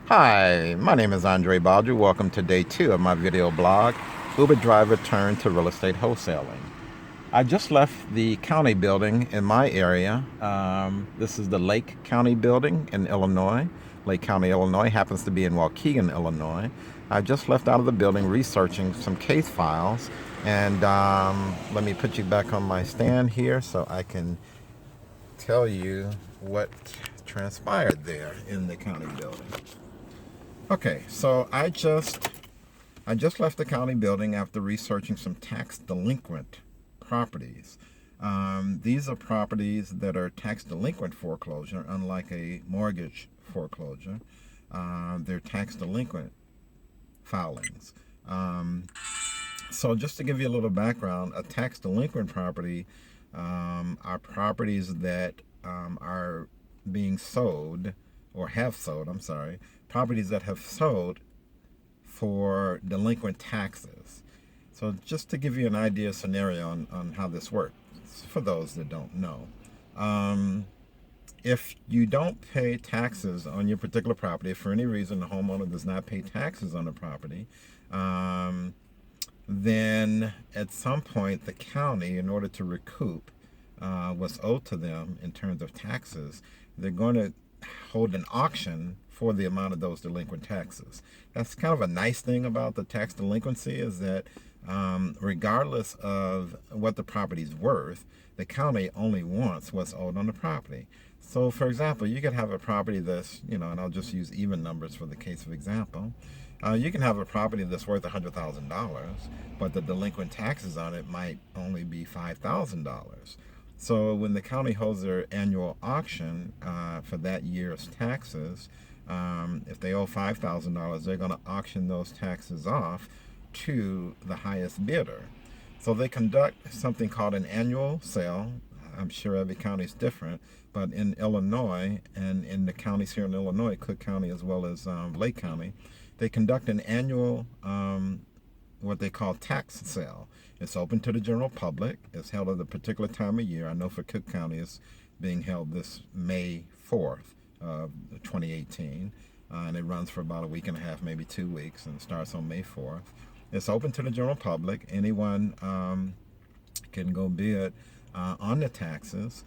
Hi, my name is Andre Bowdry. Welcome to day 2 of my video blog, Uber Driver Turn to Real Estate Wholesaling. I just left the county building in my area. This is the Lake County building in Illinois. Lake County, Illinois happens to be in Waukegan, Illinois. I just left out of the building researching some case files. And let me put you back on my stand here so I can tell you what transpired there in the county building. Okay, so I just left the county building after researching some tax delinquent properties. These are properties that are tax delinquent foreclosure, unlike a mortgage foreclosure. They're tax delinquent filings. So just to give you a little background, a tax delinquent property are properties that are being sold or have sold, I'm sorry, properties that have sold for delinquent taxes. So just to give you an idea scenario on how this works, for those that don't know. If you don't pay taxes on your particular property, if for any reason the homeowner does not pay taxes on the property, then at some point the county, in order to recoup what's owed to them in terms of taxes, they're going to hold an auction for the amount of those delinquent taxes. That's kind of a nice thing about the tax delinquency, is that regardless of what the property's worth, the county only wants what's owed on the property. So for example, you could have a property that's, and I'll just use even numbers for the case of example. You can have a property that's worth $100,000, but the delinquent taxes on it might only be $5,000. So when the county holds their annual auction for that year's taxes, if they owe $5,000, they're going to auction those taxes off to the highest bidder. So they conduct something called an annual sale. I'm sure every county is different, but in Illinois and in the counties here in Illinois, Cook County as well as Lake County, they conduct an annual what they call tax sale. It's open to the general public. It's held at a particular time of year. I know for Cook County it's being held this May 4th of 2018, and it runs for about a week and a half, maybe 2 weeks, and it starts on May 4th. It's open to the general public. Anyone can go bid on the taxes,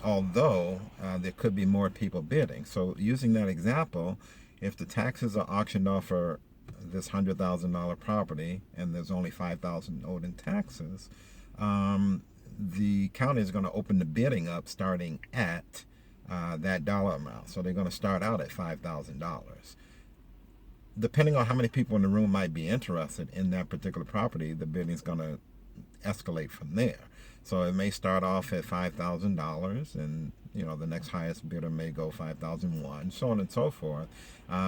although there could be more people bidding. So using that example, if the taxes are auctioned off for this $100,000 property and there's only $5,000 owed in taxes, the county is going to open the bidding up starting at that dollar amount. So they're going to start out at $5,000. Depending on how many people in the room might be interested in that particular property, the bidding is going to escalate from there. So it may start off at $5,000, and the next highest bidder may go $5,001, so on and so forth.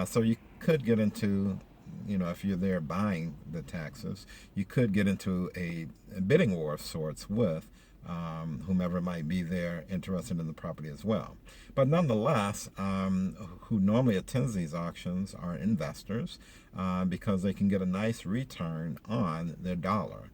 So you could get into, if you're there buying the taxes, you could get into a bidding war of sorts with whomever might be there interested in the property as well. But nonetheless, who normally attends these auctions are investors because they can get a nice return on their dollar.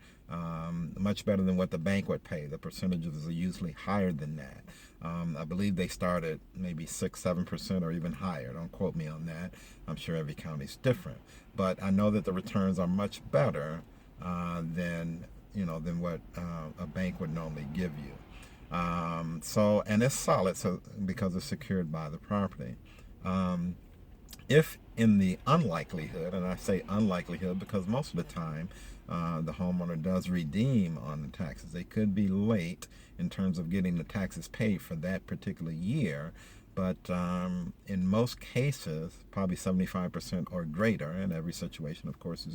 Much better than what the bank would pay. The percentages are usually higher than that. I believe they start at maybe 6-7% or even higher. Don't quote me on that. I'm sure every county's different. But I know that the returns are much better than what a bank would normally give you. And it's solid because it's secured by the property. If in the unlikelihood, and I say unlikelihood because most of the time the homeowner does redeem on the taxes. They could be late in terms of getting the taxes paid for that particular year, but in most cases, probably 75% or greater, and every situation, of course,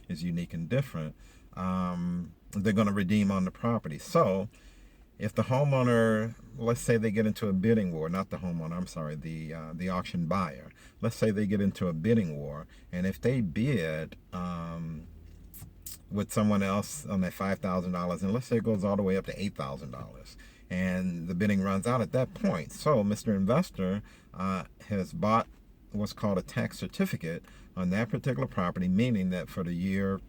is unique and different, they're going to redeem on the property. So if the homeowner, let's say they get into a bidding war, not the homeowner, I'm sorry, the auction buyer. Let's say they get into a bidding war, and if they bid with someone else on that $5,000, and let's say it goes all the way up to $8,000, and the bidding runs out at that point. So Mr. Investor has bought what's called a tax certificate on that particular property, meaning that for the year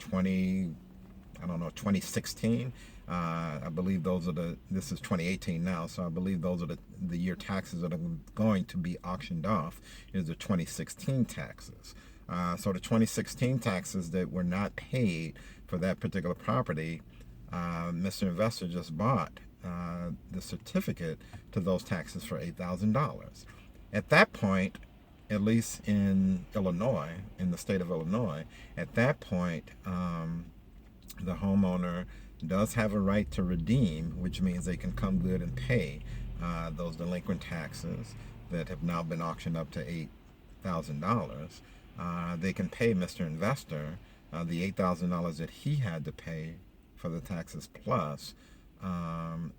I don't know, 2016. I believe this is 2018 now, so I believe those are the year taxes that are going to be auctioned off is the 2016 taxes. So the 2016 taxes that were not paid for that particular property, Mr. Investor just bought the certificate to those taxes for $8,000. At that point, at least in Illinois, in the state of Illinois, at that point, the homeowner does have a right to redeem, which means they can come good and pay those delinquent taxes that have now been auctioned up to $8,000. They can pay Mr. Investor the $8,000 that he had to pay for the taxes plus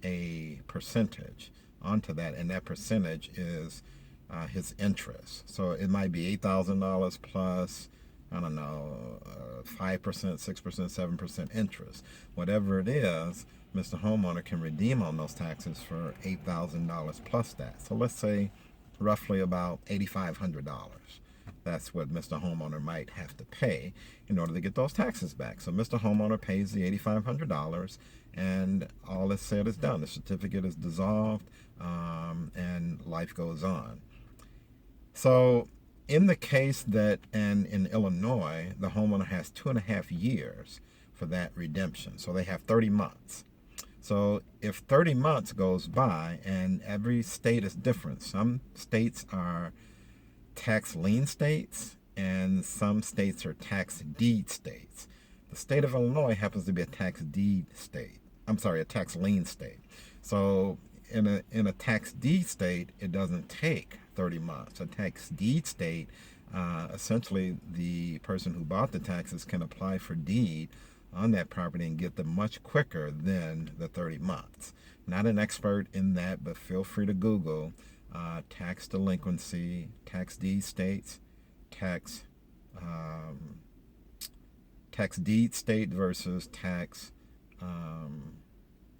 a percentage onto that, and that percentage is his interest. So it might be $8,000 plus, I don't know, 5%, 6%, 7% interest. Whatever it is, Mr. Homeowner can redeem on those taxes for $8,000 plus that. So let's say roughly about $8,500. That's what Mr. Homeowner might have to pay in order to get those taxes back. So Mr. Homeowner pays the $8,500, and all is said is done. The certificate is dissolved, and life goes on. So in the case that, and in Illinois, the homeowner has 2.5 years for that redemption. So they have 30 months. So if 30 months goes by, and every state is different. Some states are tax lien states, and some states are tax deed states. The state of Illinois happens to be a tax deed state. I'm sorry, a tax lien state. So in a tax deed state, it doesn't take 30 months. A tax deed state, essentially the person who bought the taxes can apply for deed on that property and get them much quicker than the 30 months. Not an expert in that, but feel free to Google tax delinquency, tax deed states, tax deed state versus tax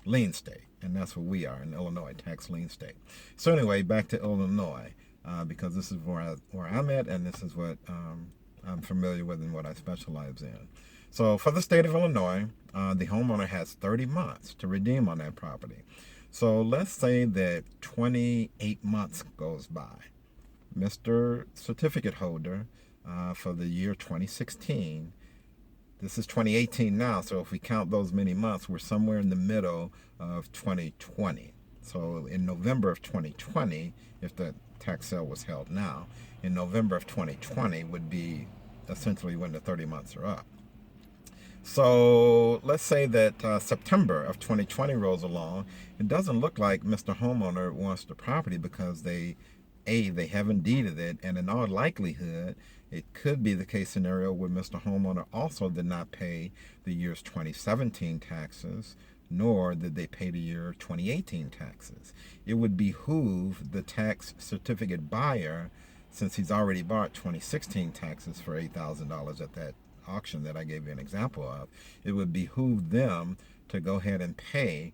lien state. And that's what we are in Illinois, tax lien state. So anyway, back to Illinois, because this is where I'm at, and this is what I'm familiar with and what I specialize in. So for the state of Illinois, the homeowner has 30 months to redeem on that property. So let's say that 28 months goes by. Mr. Certificate holder for the year 2016, this is 2018 now, so if we count those many months, we're somewhere in the middle of 2020. So in November of 2020, if the tax sale was held now, in November of 2020 would be essentially when the 30 months are up. So let's say that September of 2020 rolls along. It doesn't look like Mr. Homeowner wants the property because they haven't deeded it, and in all likelihood, it could be the case scenario where Mr. Homeowner also did not pay the year's 2017 taxes, nor did they pay the year 2018 taxes. It would behoove the tax certificate buyer, since he's already bought 2016 taxes for $8,000 at that auction that I gave you an example of, it would behoove them to go ahead and pay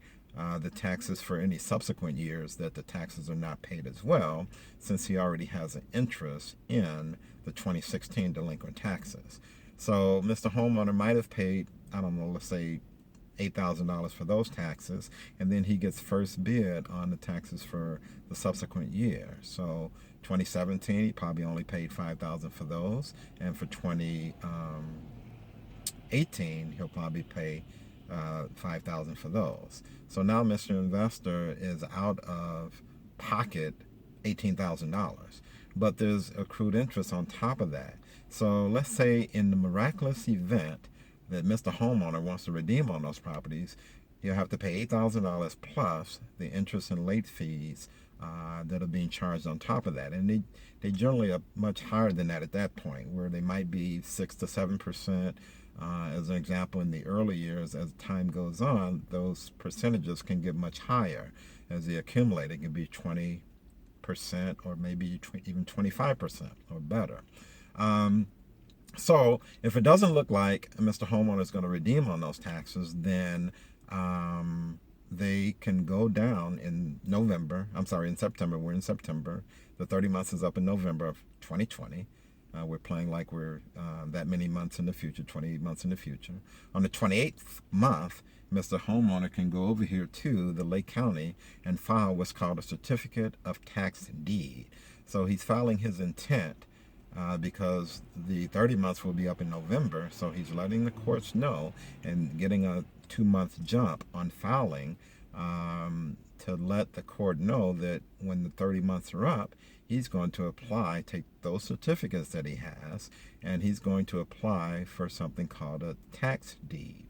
the taxes for any subsequent years that the taxes are not paid as well, since he already has an interest in the 2016 delinquent taxes. So Mr. Homeowner might have paid, I don't know, let's say $8,000 for those taxes, and then he gets first bid on the taxes for the subsequent year. So 2017, he probably only paid $5,000 for those, and for 2018, he'll probably pay $5,000 for those. So now Mr. Investor is out of pocket $18,000, but there's accrued interest on top of that. So let's say in the miraculous event that Mr. Homeowner wants to redeem on those properties, he'll have to pay $8,000 plus the interest and late fees that are being charged on top of that. And they generally are much higher than that at that point, where they might be 6 to 7%. As an example, in the early years, as time goes on, those percentages can get much higher as they accumulate. It can be 20% or maybe even 25% or better. So if it doesn't look like Mr. Homeowner is going to redeem on those taxes, then they can go down in September. We're in September. The 30 months is up in November of 2020. We're playing like we're that many months in the future, 28 months in the future. On the 28th month, Mr. Homeowner can go over here to the Lake County and file what's called a certificate of tax deed. So he's filing his intent because the 30 months will be up in November. So he's letting the courts know and getting a 2-month jump on filing to let the court know that when the 30 months are up, he's going to apply, take those certificates that he has, and he's going to apply for something called a tax deed.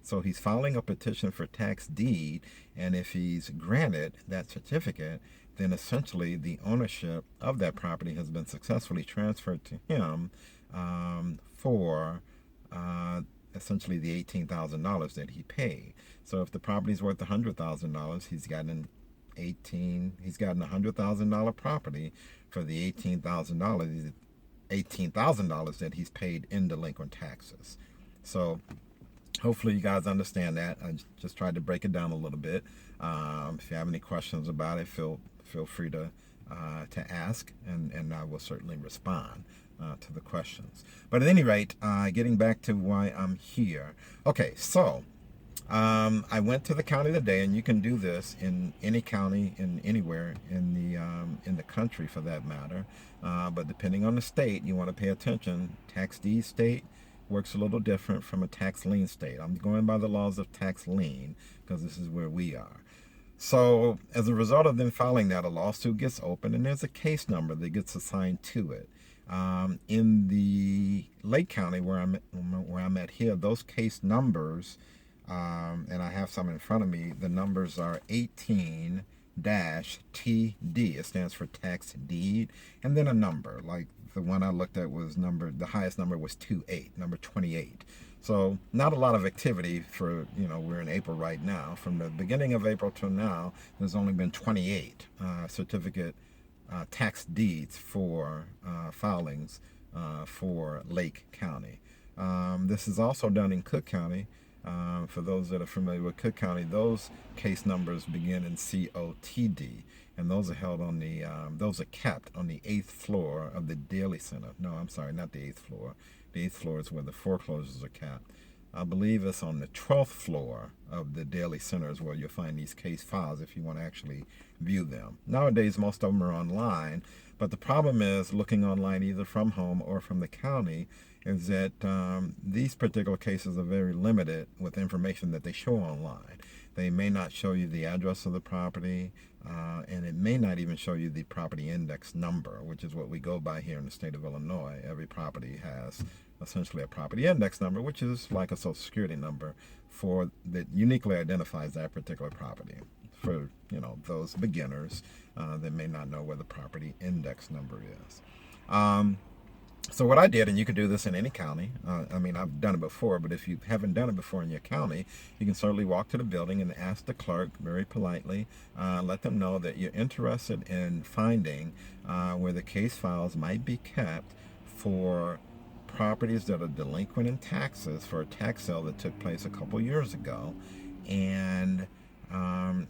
So he's filing a petition for tax deed, and if he's granted that certificate, then essentially the ownership of that property has been successfully transferred to him for essentially the $18,000 that he paid. So if the property is worth $100,000, he's gotten a $100,000 property for the $18,000 that he's paid in delinquent taxes. So hopefully you guys understand that. I just tried to break it down a little bit. If you have any questions about it, feel free to ask, and I will certainly respond to the questions. But at any rate, getting back to why I'm here. Okay, so I went to the county today, and you can do this in any county, in anywhere in the country for that matter. But depending on the state, you want to pay attention. Tax deed state works a little different from a tax lien state. I'm going by the laws of tax lien because this is where we are. So as a result of them filing that, a lawsuit gets opened, and there's a case number that gets assigned to it. In the Lake County where I'm at here, those case numbers, and I have some in front of me, the numbers are 18-TD. It stands for tax deed, and then a number. Like the one I looked at was the highest number was 28, number 28. So not a lot of activity for, we're in April right now. From the beginning of April till now, there's only been 28 certificate tax deeds for filings for Lake County. This is also done in Cook County. For those that are familiar with Cook County, those case numbers begin in COTD, and those are held on those are kept on the 8th floor of the Daily Center. No, I'm sorry, not the 8th floor. The 8th floor is where the foreclosures are kept. I believe it's on the 12th floor of the Daily Center is where you'll find these case files if you want to actually view them. Nowadays, most of them are online, but the problem is looking online either from home or from the county is that these particular cases are very limited with information that they show online. They may not show you the address of the property, and it may not even show you the property index number, which is what we go by here in the state of Illinois. Every property has essentially a property index number, which is like a social security number that uniquely identifies that particular property. For those beginners that may not know where the property index number is. So what I did, and you can do this in any county, I've done it before, but if you haven't done it before in your county, you can certainly walk to the building and ask the clerk very politely, let them know that you're interested in finding where the case files might be kept for properties that are delinquent in taxes for a tax sale that took place a couple years ago. And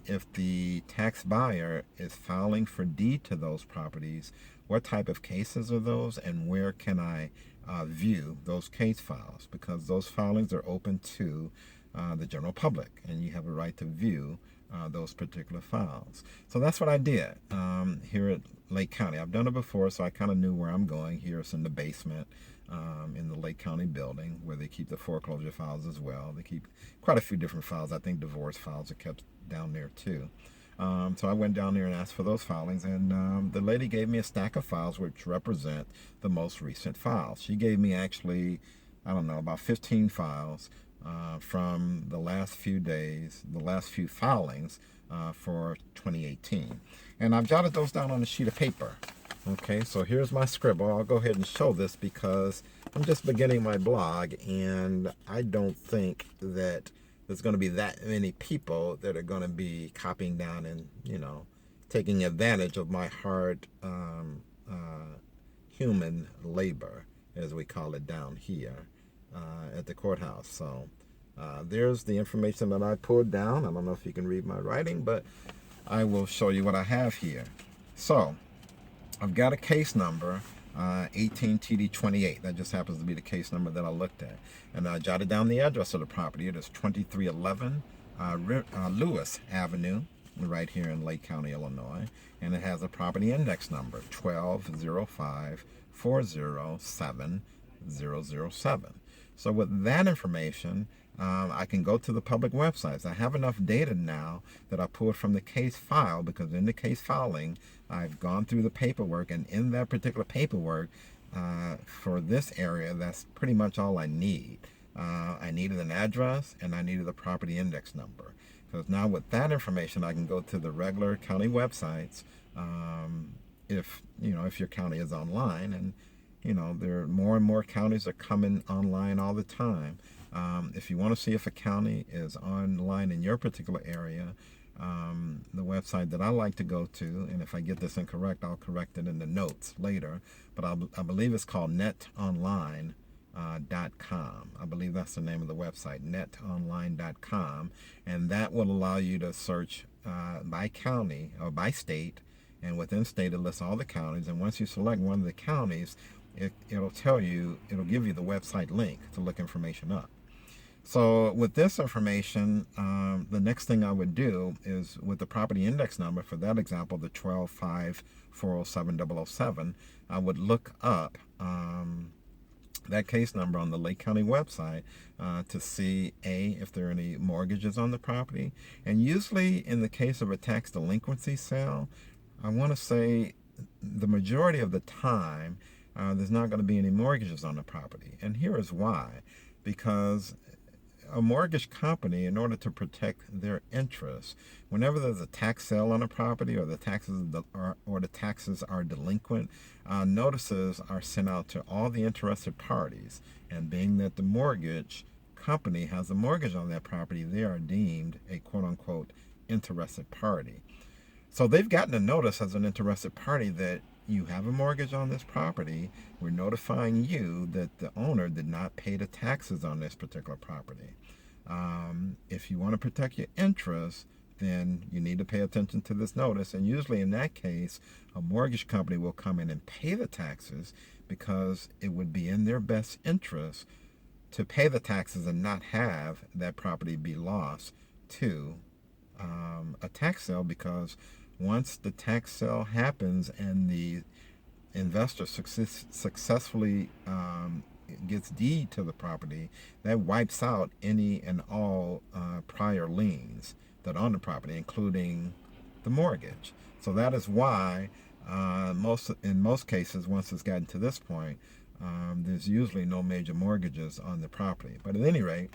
if the tax buyer is filing for deed to those properties, what type of cases are those, and where can I view those case files? Because those filings are open to the general public, and you have a right to view those particular files. So that's what I did here at Lake County. I've done it before, so I kind of knew where I'm going. Here it's in the basement in the Lake County building where they keep the foreclosure files as well. They keep quite a few different files. I think divorce files are kept down there too. So I went down there and asked for those filings, and the lady gave me a stack of files which represent the most recent files. She gave me actually, about 15 files from the last few days, the last few filings for 2018. And I've jotted those down on a sheet of paper. Okay, so here's my scribble. I'll go ahead and show this because I'm just beginning my blog, and I don't think that there's going to be that many people that are going to be copying down and, taking advantage of my hard human labor, as we call it down here at the courthouse. So there's the information that I pulled down. I don't know if you can read my writing, but I will show you what I have here. So I've got a case number 18TD28. That just happens to be the case number that I looked at. And I jotted down the address of the property. It is 2311 Lewis Avenue, right here in Lake County, Illinois. And it has a property index number, 1205407007. So with that information, I can go to the public websites. I have enough data now that I pulled from the case file, because in the case filing, I've gone through the paperwork, and in that particular paperwork, for this area, that's pretty much all I need. I needed an address, and I needed a property index number. Because now with that information, I can go to the regular county websites, if your county is online, and there are more and more counties are coming online all the time. If you want to see if a county is online in your particular area, the website that I like to go to, and if I get this incorrect, I'll correct it in the notes later, but I believe it's called netonline.com. I believe that's the name of the website, netonline.com, and that will allow you to search by county or by state, and within state it lists all the counties, and once you select one of the counties, it'll give you the website link to look information up. So with this information, the next thing I would do is, with the property index number, for that example, the 1254070007, I would look up that case number on the Lake County website to see, if there are any mortgages on the property. And usually in the case of a tax delinquency sale, I want to say the majority of the time, there's not going to be any mortgages on the property. And here is why. Because a mortgage company, in order to protect their interests, whenever there's a tax sale on a property, or the taxes are delinquent, notices are sent out to all the interested parties. And being that the mortgage company has a mortgage on that property, they are deemed a quote-unquote interested party. So they've gotten a notice as an interested party that you have a mortgage on this property. We're notifying you that the owner did not pay the taxes on this particular property. If you want to protect your interests, then you need to pay attention to this notice. And usually in that case, a mortgage company will come in and pay the taxes, because it would be in their best interest to pay the taxes and not have that property be lost to a tax sale. Because once the tax sale happens and the investor successfully gets deed to the property, that wipes out any and all prior liens that are on the property, including the mortgage. So that is why in most cases, once it's gotten to this point, there's usually no major mortgages on the property. But at any rate,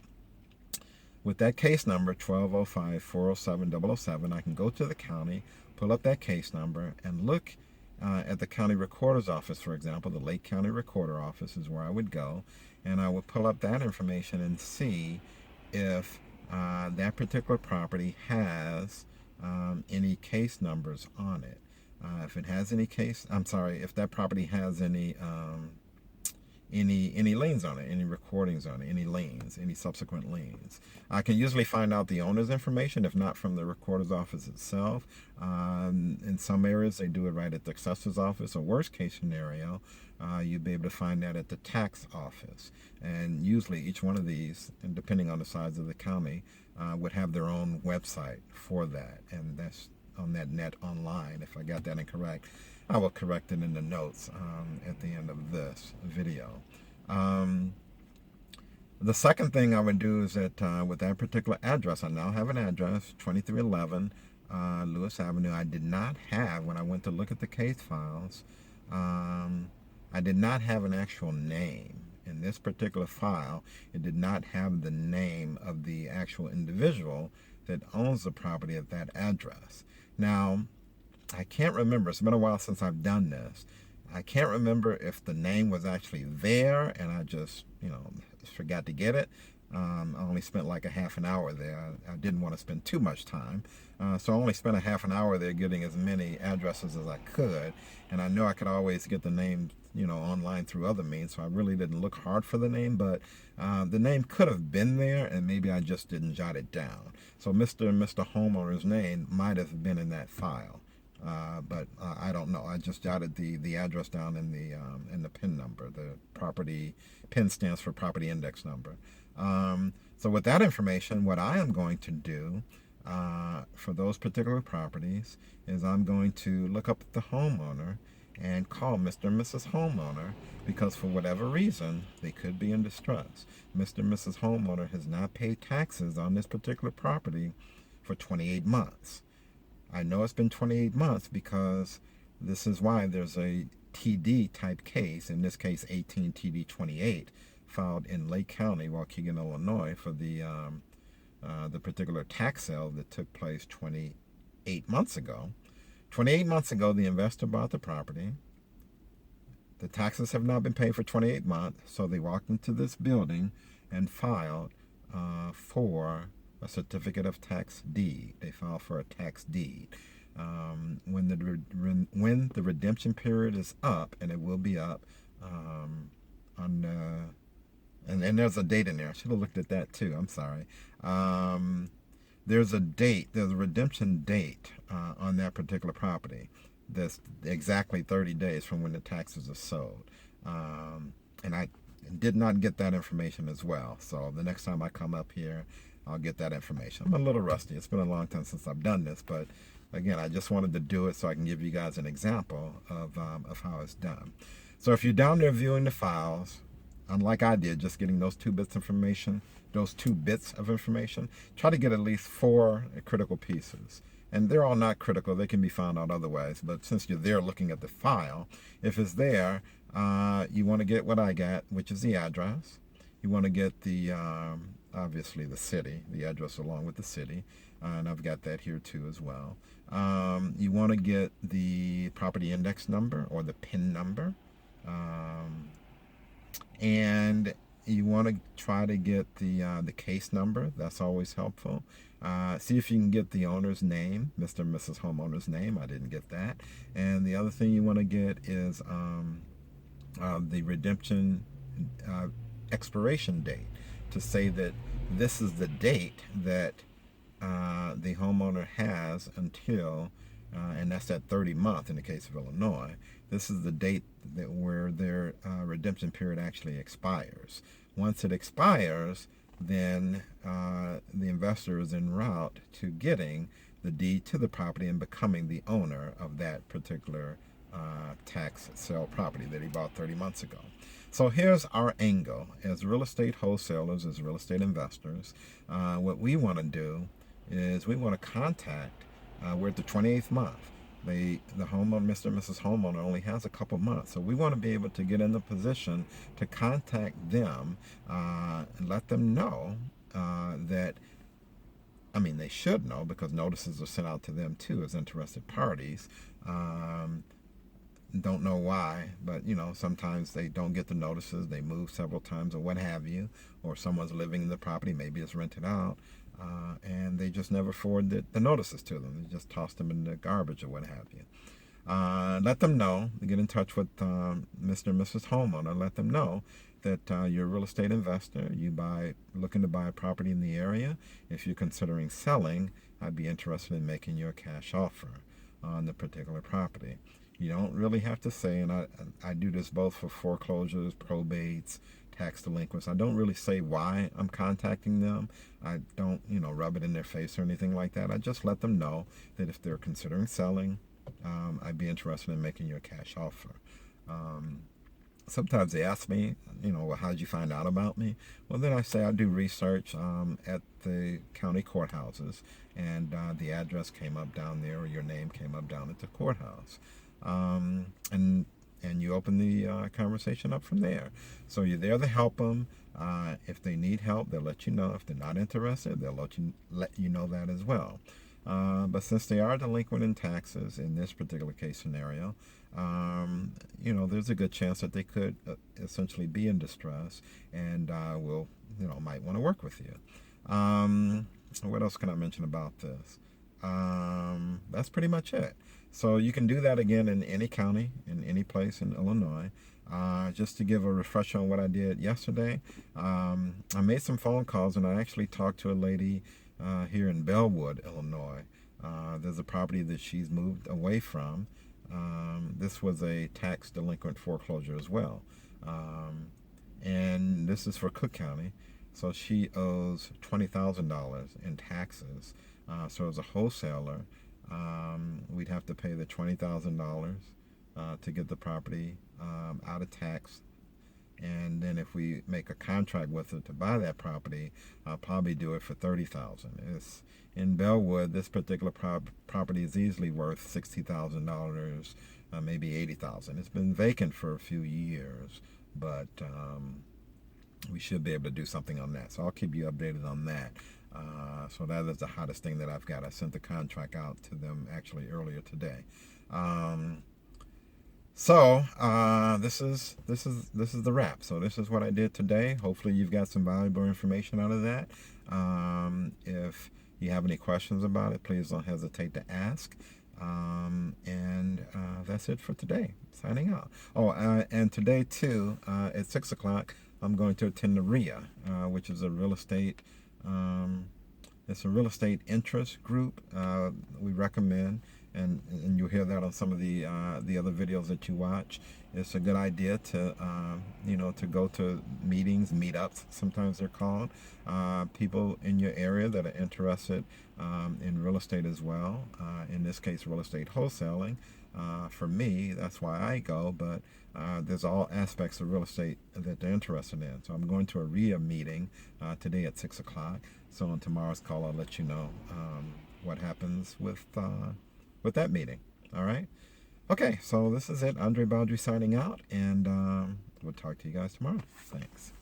with that case number, 1205407007, I can go to the county, pull up that case number, and look at the county recorder's office, for example. The Lake County Recorder Office is where I would go, and I would pull up that information and see if that particular property has any case numbers on it. If it has any if that property has any liens on it, any recordings on it, any liens, any subsequent liens. I can usually find out the owner's information, if not from the recorder's office itself. In some areas, they do it right at the assessor's office, or worst case scenario, you'd be able to find that at the tax office. And usually each one of these, and depending on the size of the county, would have their own website for that. And that's on that net online. If I got that incorrect, I will correct it in the notes at the end of this video. The second thing I would do is that with that particular address, I now have an address, 2311 Lewis Avenue. I did not have, when I went to look at the case files, I did not have an actual name. In this particular file, it did not have the name of the actual individual that owns the property at that address. Now, I can't remember. It's been a while since I've done this. I can't remember if the name was actually there and I just, forgot to get it. I only spent like a half an hour there. I didn't want to spend too much time. So I only spent a half an hour there getting as many addresses as I could. And I know I could always get the name, online through other means. So I really didn't look hard for the name, but the name could have been there and maybe I just didn't jot it down. So Mr. and Mr. Homeowner's name might have been in that file. But I don't know. I just jotted the address down in the PIN number. The property PIN stands for property index number. So with that information, what I am going to do for those particular properties is I'm going to look up the homeowner and call Mr. and Mrs. Homeowner, because for whatever reason they could be in distress. Mr. and Mrs. Homeowner has not paid taxes on this particular property for 28 months. I know it's been 28 months because this is why there's a TD type case, in this case 18 TD 28, filed in Lake County, Waukegan, Illinois, for the particular tax sale that took place 28 months ago. 28 months ago, the investor bought the property. The taxes have not been paid for 28 months, so they walked into this building and filed for a certificate of tax deed. They filed for a tax deed. When the redemption period is up, and it will be up and there's a date in there. I should have looked at that too. I'm sorry. There's a date. There's a redemption date on that particular property. That's exactly 30 days from when the taxes are sold. And I did not get that information as well. So the next time I come up here, I'll get that information. I'm a little rusty. It's been a long time since I've done this, but again, I just wanted to do it so I can give you guys an example of how it's done. So if you're down there viewing the files, unlike I did, just getting those two bits of information, try to get at least 4 critical pieces. And they're all not critical. They can be found out otherwise. But since you're there looking at the file, if it's there, you want to get what I got, which is the address. You want to get the obviously the city, the address along with the city, and I've got that here too as well. You want to get the property index number or the PIN number, and you want to try to get the case number. That's always helpful. See if you can get the owner's name, Mr. and Mrs. Homeowner's name. I didn't get that. And the other thing you want to get is the redemption expiration date, to say that this is the date that the homeowner has until, and that's that 30 month in the case of Illinois. This is the date where their redemption period actually expires. Once it expires, then the investor is en route to getting the deed to the property and becoming the owner of that particular tax sale property that he bought 30 months ago. So here's our angle as real estate wholesalers, as real estate investors. What we want to do is we want to contact, we're at the 28th month. The homeowner, Mr. and Mrs. Homeowner, only has a couple months. So we want to be able to get in the position to contact them and let them know that, I mean, they should know because notices are sent out to them too as interested parties. Don't know why, but sometimes they don't get the notices. They move several times or what have you, or someone's living in the property, maybe it's rented out, and they just never forward the notices to them. They just toss them in the garbage or what have you. Let them know. Get in touch with Mr. and Mrs. Homeowner. Let them know that you're a real estate investor. Looking to buy a property in the area. If you're considering selling, I'd be interested in making you a cash offer on the particular property. You don't really have to say, and I do this both for foreclosures, probates, tax delinquents. I don't really say why I'm contacting them. I don't, rub it in their face or anything like that. I just let them know that if they're considering selling, I'd be interested in making you a cash offer. Sometimes they ask me, well, how did you find out about me? Well, then I say I do research at the county courthouses, and the address came up down there, or your name came up down at the courthouse. And you open the conversation up from there. So you're there to help them. If they need help, they'll let you know. If they're not interested, they'll let you know that as well. But since they are delinquent in taxes in this particular case scenario, there's a good chance that they could essentially be in distress and might want to work with you. What else can I mention about this? That's pretty much it. So you can do that again in any county, in any place in Illinois. Just to give a refresher on what I did yesterday, I made some phone calls and I actually talked to a lady here in Bellwood, Illinois. There's a property that she's moved away from. This was a tax delinquent foreclosure as well. And this is for Cook County. So she owes $20,000 in taxes. So as a wholesaler, we'd have to pay the $20,000 to get the property out of tax. And then if we make a contract with her to buy that property, I'll probably do it for $30,000. It's in Bellwood. This particular property is easily worth $60,000, maybe $80,000. It's been vacant for a few years, but we should be able to do something on that. So I'll keep you updated on that. So that is the hottest thing that I've got. I sent the contract out to them actually earlier today. So this is the wrap. So this is what I did today. Hopefully you've got some valuable information out of that. If you have any questions about it, please don't hesitate to ask. And that's it for today. Signing out. Oh, and today too, at 6 o'clock, I'm going to attend the RIA, which is a real estate. It's a real estate interest group. We recommend. And you'll hear that on some of the other videos that you watch. It's a good idea to to go to meetings, meetups, sometimes they're called. People in your area that are interested in real estate as well. In this case, real estate wholesaling. For me, that's why I go. But there's all aspects of real estate that they're interested in. So I'm going to a RIA meeting today at 6 o'clock. So on tomorrow's call, I'll let you know what happens with that meeting. All right. Okay. So this is it. Andre Bowdry signing out, and we'll talk to you guys tomorrow. Thanks.